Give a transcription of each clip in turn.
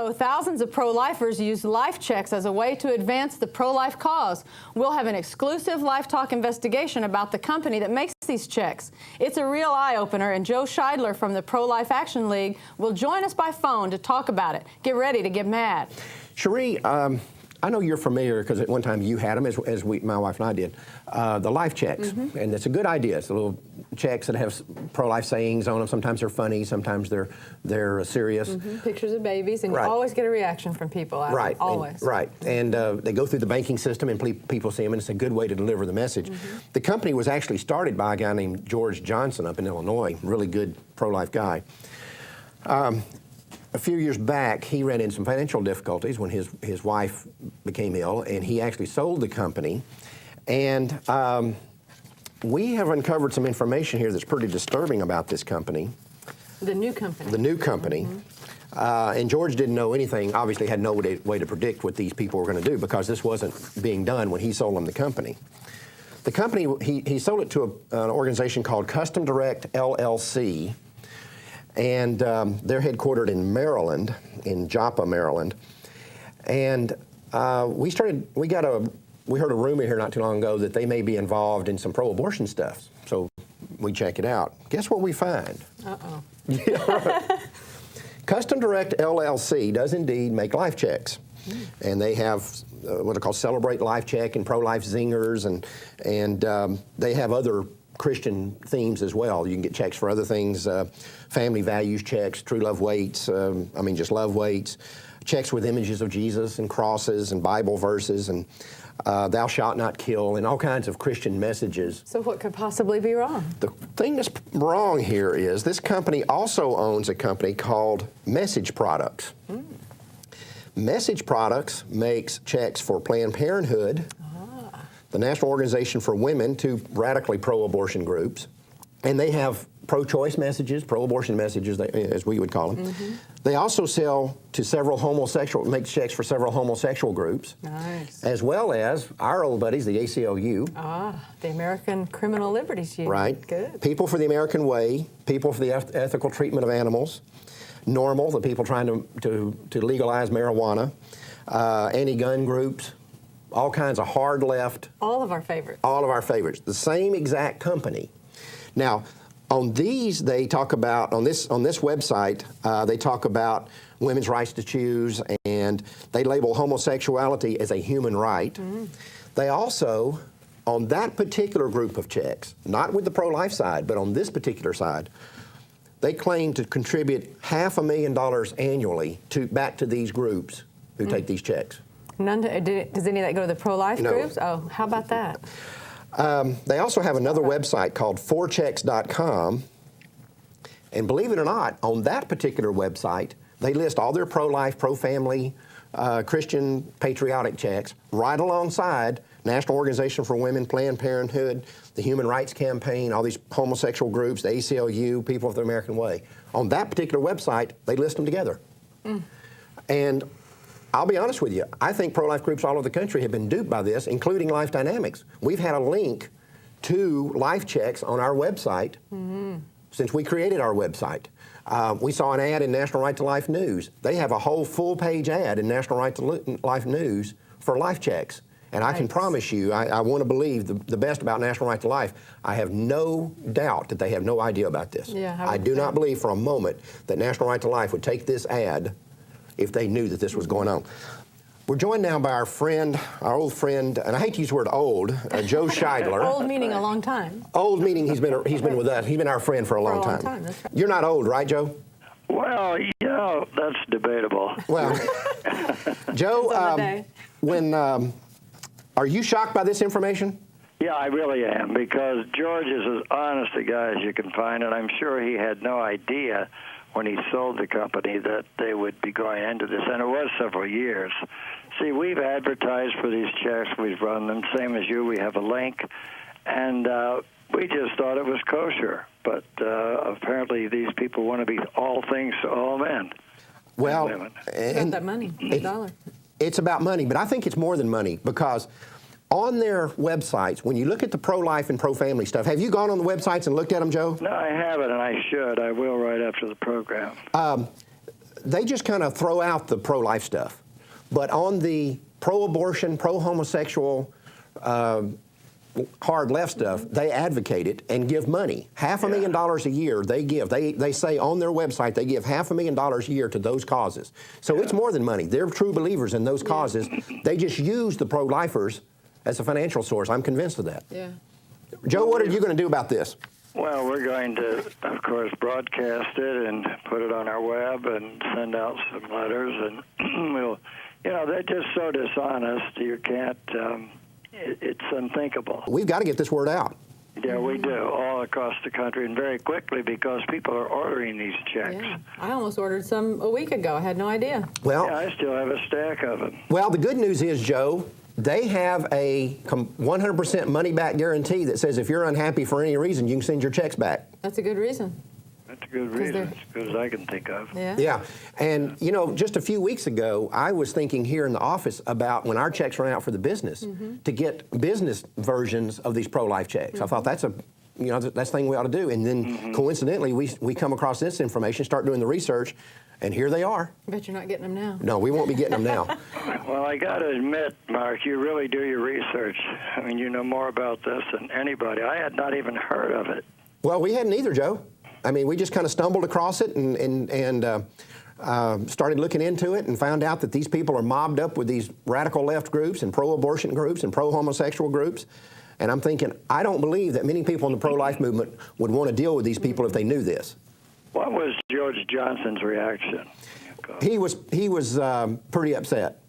Also, thousands of pro-lifers use life checks as a way to advance the pro-life cause. We'll have an exclusive Life Talk investigation about the company that makes these checks. It's a real eye-opener, and Joe Scheidler from the Pro-Life Action League will join us by phone to talk about it. Get ready to get mad. Cherie, I know you're familiar because at one time you had them, as my wife and I did, the life checks. And it's a good idea. It's a little checks that have pro-life sayings on them. Sometimes they're funny, sometimes they're serious. Pictures of babies, and you always get a reaction from people. Right. Always. And they go through the banking system and people see them, and it's a good way to deliver the message. The company was actually started by a guy named George Johnson up in Illinois, really good pro-life guy. A few years back, he ran into some financial difficulties when his wife became ill, and he actually sold the company. And we have uncovered some information here that's pretty disturbing about this company. The new company. The new company. And George didn't know anything, obviously had no way to predict what these people were going to do because this wasn't being done when he sold them the company. The company, he sold it to an organization called Custom Direct LLC. And they're headquartered in Maryland, in Joppa, Maryland. And we heard a rumor here not too long ago that they may be involved in some pro-abortion stuff. So we check it out. Guess what we find? Uh-oh. Yeah, right. Custom Direct LLC does indeed make life checks. And they have what are called Celebrate Life Check and Pro-Life Zingers, and they have other Christian themes as well. You can get checks for other things, family values checks, true love weights, just love weights, checks with images of Jesus and crosses and Bible verses and thou shalt not kill and all kinds of Christian messages. So what could possibly be wrong? The thing that's wrong here is this company also owns a company called Message Products. Message Products makes checks for Planned Parenthood, the National Organization for Women, two radically pro-abortion groups, and they have pro-choice messages, pro-abortion messages, as we would call them. They also sell to make checks for several homosexual groups, as well as our old buddies, the ACLU. The American Criminal Liberties Union. Right. Good. People for the American Way, People for the Ethical Treatment of Animals, NORML, the people trying to legalize marijuana, anti-gun groups, all kinds of hard left. All of our favorites. All of our favorites. The same exact company. Now, on these, they talk about, on this website, they talk about women's rights to choose, and they label homosexuality as a human right. They also, on that particular group of checks, not with the pro-life side, but on this particular side, they claim to contribute $500,000 annually back to these groups who take these checks. Does any of that go to the pro-life groups? Oh, how about that? They also have another website called 4checks.com, and believe it or not, on that particular website, they list all their pro-life, pro-family, Christian patriotic checks right alongside National Organization for Women, Planned Parenthood, the Human Rights Campaign, all these homosexual groups, the ACLU, People of the American Way. On that particular website, they list them together. And I'll be honest with you, I think pro-life groups all over the country have been duped by this, including Life Dynamics. We've had a link to life checks on our website since we created our website. We saw an ad in National Right to Life News. They have a whole full-page ad in National Right to Life News for life checks. And I can promise you, I want to believe the best about National Right to Life. I have no doubt that they have no idea about this. I do not believe for a moment that National Right to Life would take this ad if they knew that this was going on. We're joined now by our old friend, and I hate to use the word old, Joe Scheidler. Old meaning a long time. Old meaning he's been with us. He's been our friend for a long time. That's right. You're not old, right, Joe? Well, that's debatable. Well, Joe, are you shocked by this information? Yeah, I really am, because George is as honest a guy as you can find, and I'm sure he had no idea when he sold the company that they would be going into this, and it was several years. See, we've advertised for these checks. We've run them, same as you. We have a link, and we just thought it was kosher. But apparently these people want to be all things to all men. Well, it's about that money, the dollar. It's about money, but I think it's more than money, because on their websites, when you look at the pro-life and pro-family stuff, have you gone on the websites and looked at them, Joe? No, I haven't, and I should. I will right after the program. they just kind of throw out the pro-life stuff. But on the pro-abortion, pro-homosexual, hard left stuff, they advocate it and give money. $500,000 a year they give. They say on their website they give $500,000 a year to those causes. So it's more than money. They're true believers in those causes. They just use the pro-lifers as a financial source. I'm convinced of that. Yeah. Joe, what are you going to do about this? Well, we're going to, of course, broadcast it and put it on our web and send out some letters. And we'll, they're just so dishonest. You can't, it's unthinkable. We've got to get this word out. Yeah, we do, all across the country, and very quickly, because people are ordering these checks. Yeah. I almost ordered some a week ago. I had no idea. Well, yeah, I still have a stack of them. Well, the good news is, Joe, they have a 100% money-back guarantee that says if you're unhappy for any reason, you can send your checks back. That's a good reason. That's a good reason, as good as I can think of. Yeah. Yeah. And, just a few weeks ago, I was thinking here in the office about when our checks run out for the business to get business versions of these pro-life checks. I thought that's that's the thing we ought to do. And then coincidentally, we come across this information, start doing the research, and here they are. I bet you're not getting them now. No, we won't be getting them now. Well, I got to admit, Mark, you really do your research. I mean, you know more about this than anybody. I had not even heard of it. Well, we hadn't either, Joe. I mean, we just kind of stumbled across it and started looking into it and found out that these people are mobbed up with these radical left groups and pro-abortion groups and pro-homosexual groups. And I'm thinking, I don't believe that many people in the pro-life movement would want to deal with these people if they knew this. What was George Johnson's reaction? He was pretty upset.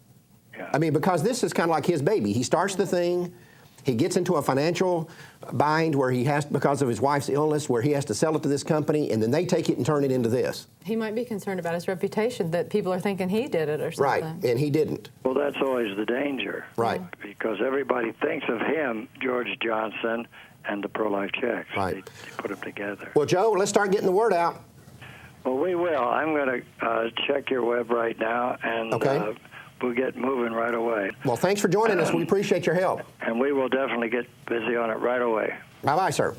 Yeah. I mean, because this is kind of like his baby. He starts the thing. He gets into a financial bind where he has, because of his wife's illness, where he has to sell it to this company, and then they take it and turn it into this. He might be concerned about his reputation, that people are thinking he did it or something. Right, and he didn't. Well, that's always the danger. Right. Because everybody thinks of him, George Johnson, and the pro-life checks. Right. They put them together. Well, Joe, let's start getting the word out. Well, we will. I'm going to check your web right now, and we'll get moving right away. Well, thanks for joining us. We appreciate your help. And we will definitely get busy on it right away. Bye-bye, sir.